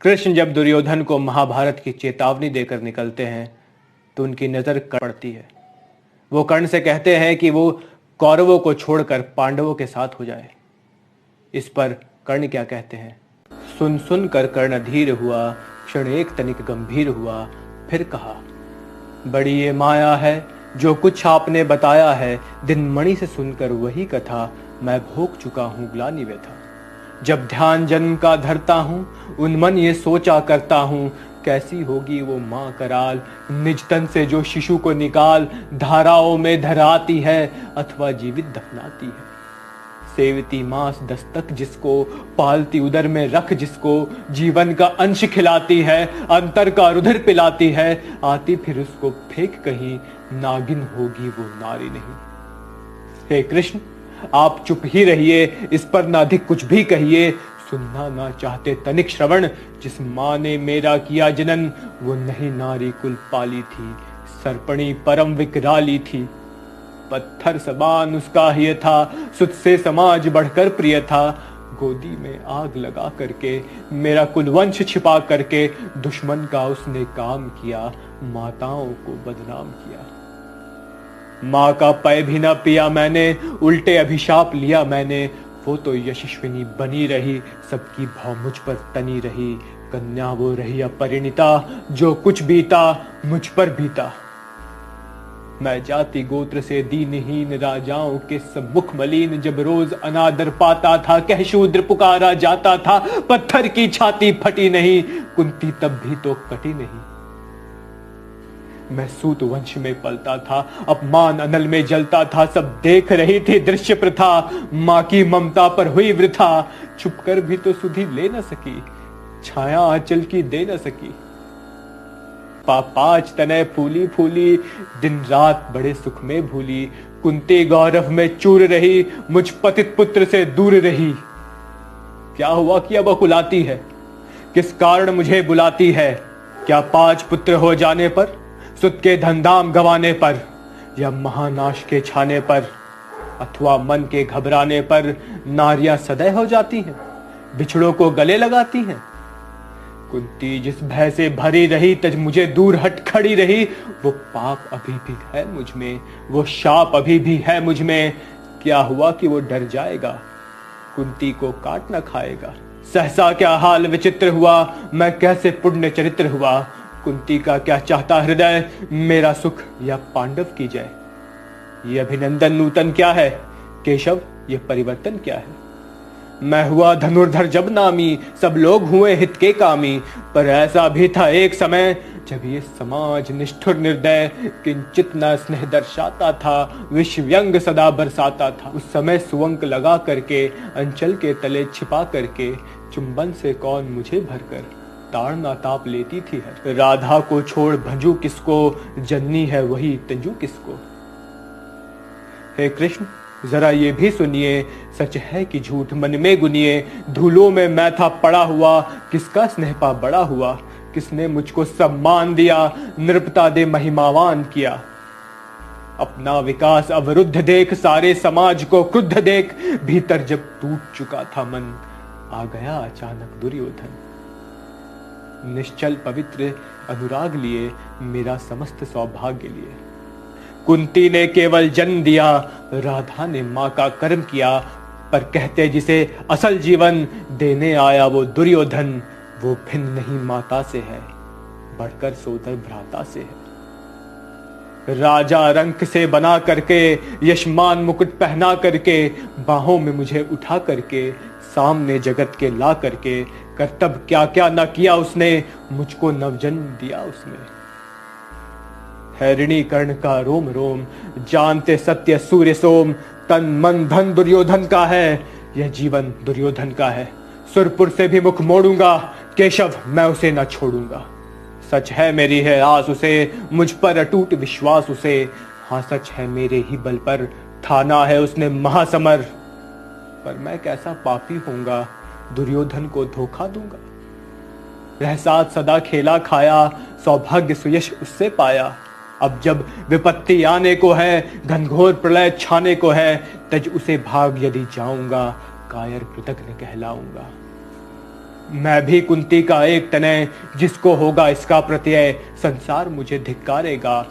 कृष्ण जब दुर्योधन को महाभारत की चेतावनी देकर निकलते हैं तो उनकी नजर पड़ती है। वो कर्ण से कहते हैं कि वो कौरवों को छोड़कर पांडवों के साथ हो जाए। इस पर कर्ण क्या कहते हैं? सुन सुन कर कर्ण अधीर हुआ, क्षण एक तनिक गंभीर हुआ, फिर कहा, बड़ी ये माया है जो कुछ आपने बताया है। दिन मणि से सुनकर वही कथा, मैं भोग चुका हूँ ग्लानि व्यथा। जब ध्यान जन्म का धरता हूँ, उन्मन ये सोचा करता हूँ, कैसी होगी वो माँ कराल। निज तन से जो शिशु को निकाल, धाराओं में धराती है अथवा जीवित दफनाती है। सेवती मांस दस्तक जिसको, पालती उदर में रख जिसको, जीवन का अंश खिलाती है, अंतर का रुधिर पिलाती है, आती फिर उसको फेंक कहीं, नागिन होगी वो नारी नहीं। हे कृष्ण, आप चुप ही रहिए, इस पर ना अधिक कुछ भी कहिए। सुनना ना चाहते तनिक श्रवण, जिस माँ ने मेरा किया जनन, वो नहीं नारी कुल पाली थी, सर्पणी परम विकराली थी। पत्थर समान उसका ही था, सुत से समाज बढ़कर प्रिय था। गोदी में आग लगा करके, मेरा कुलवंश छिपा करके, दुश्मन का उसने काम किया, माताओं को बदनाम किया। माँ का पै भी न पिया मैंने, उल्टे अभिशाप लिया मैंने। वो तो यशस्विनी बनी रही, सबकी भाव मुझ पर तनी रही। कन्या वो रही अपरिणिता, जो कुछ बीता मुझ पर बीता। मैं जाति गोत्र से दीनहीन, राजाओं के सम्मुख मलिन। जब रोज अनादर पाता था, कह शूद्र पुकारा जाता था। पत्थर की छाती फटी नहीं, कुंती तब भी तो कटी नहीं। मैं सूत वंश में पलता था, अपमान अनल में जलता था। सब देख रही थी दृश्य प्रथा, माँ की ममता पर हुई वृथा। छुपकर भी तो सुधि ले न सकी, छाया आंचल की दे न सकी। पांच तनय फूली फूली, दिन रात बड़े सुख में भूली। कुंती गौरव में चूर रही, मुझ पतित पुत्र से दूर रही। क्या हुआ कि अब कुलाती है, किस कारण मुझे बुलाती है? क्या 5 पुत्र हो जाने पर, सुत के धनधाम गंवाने पर, या महानाश के छाने पर, अथवा मन के घबराने पर नारियां सदैव हो जाती हैं, बिछड़ों को गले लगाती हैं। कुंती जिस भय से भरी रही, तज मुझे दूर हट खड़ी रही। वो पाप अभी भी है मुझ में, वो शाप अभी भी है मुझ में। क्या हुआ कि वो डर जाएगा, कुंती को काट न खाएगा। सहसा क्या हाल विचित्र हुआ, मैं कैसे पुण्य चरित्र हुआ। कुंती का क्या चाहता हृदय, मेरा सुख या पांडव की जय। ये अभिनंदन नूतन क्या है, केशव ये परिवर्तन क्या है। मैं हुआ धनुर्धर जब नामी, सब लोग हुए हित के कामी। पर ऐसा भी था एक समय, जब ये समाज निष्ठुर निर्दय, किंचित न स्नेह दर्शाता था, विष व्यंग सदा बरसाता था। उस समय सुअंक लगा करके, अंचल के तले छिपा करके, चुंबन से कौन मुझे भरकर ताड़ना ताप लेती थी हर। राधा को छोड़ भंजू किसको, जननी है वही तंजू किसको। हे कृष्ण, जरा ये भी सुनिए, सच है कि झूठ मन में गुनिए। धूलों में मैं था पड़ा हुआ, किसका स्नेह पा बड़ा हुआ। किसने मुझको सम्मान दिया, नृपता दे महिमावान किया। अपना विकास अवरुद्ध देख, सारे समाज को क्रुद्ध देख। भीतर जब टूट चुका था मन, आ गया अचानक दुर्योधन। निश्चल पवित्र अनुराग लिए, मेरा समस्त सौभाग्य लिए। कुंती ने केवल जन्म दिया, राधा ने माँ का कर्म किया। पर कहते जिसे असल जीवन देने आया वो दुर्योधन, वो भिन्न नहीं माता से है, बढ़कर सोदर भ्राता से है। राजा रंक से बना करके, यशमान मुकुट पहना करके, बाहों में मुझे उठा करके, सामने जगत के ला करके, कर्तव्य क्या क्या न किया उसने, मुझको नवजन्म दिया उसने। है ऋणी कर्ण का रोम रोम, जानते सत्य सूर्य सोम। तन मन धन दुर्योधन का है, यह जीवन दुर्योधन का है। सुरपुर से भी मुख मोड़ूंगा, केशव मैं उसे न छोड़ूंगा। सच है मेरी है आस उसे, मुझ पर अटूट विश्वास उसे। हाँ सच है मेरे ही बल पर, ठाना है उसने महासमर। पर मैं कैसा पापी होऊंगा, दुर्योधन को धोखा दूंगा। वह साथ सदा खेला खाया, सौभाग्य सुयश उससे पाया। अब जब विपत्ति आने को है, घनघोर प्रलय छाने को है, तज उसे भाग यदि जाऊंगा, कायर कृतज्ञ कहलाऊंगा। मैं भी कुंती का एक तनय, जिसको होगा इसका प्रत्यय, संसार मुझे धिक्कारेगा।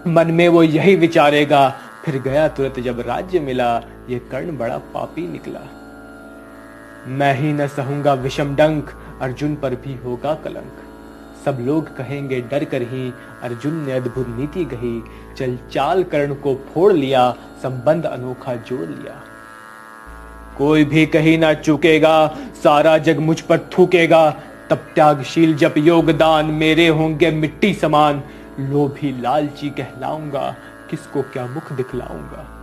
मन में वो यही विचारेगा, फिर गया तुरंत जब राज्य मिला, ये कर्ण बड़ा पापी निकला। मैं ही न सहूंगा विषम डंक, अर्जुन पर भी होगा कलंक। सब लोग कहेंगे डर कर ही, अर्जुन ने अद्भुत नीति कही। चल चाल कर्ण को फोड़ लिया, संबंध अनोखा जोड़ लिया। कोई भी कहीं ना चूकेगा, सारा जग मुझ पर थूकेगा। तब त्यागशील जब योगदान, मेरे होंगे मिट्टी समान। लोभी लालची कहलाऊंगा, किसको क्या मुख दिखलाऊंगा।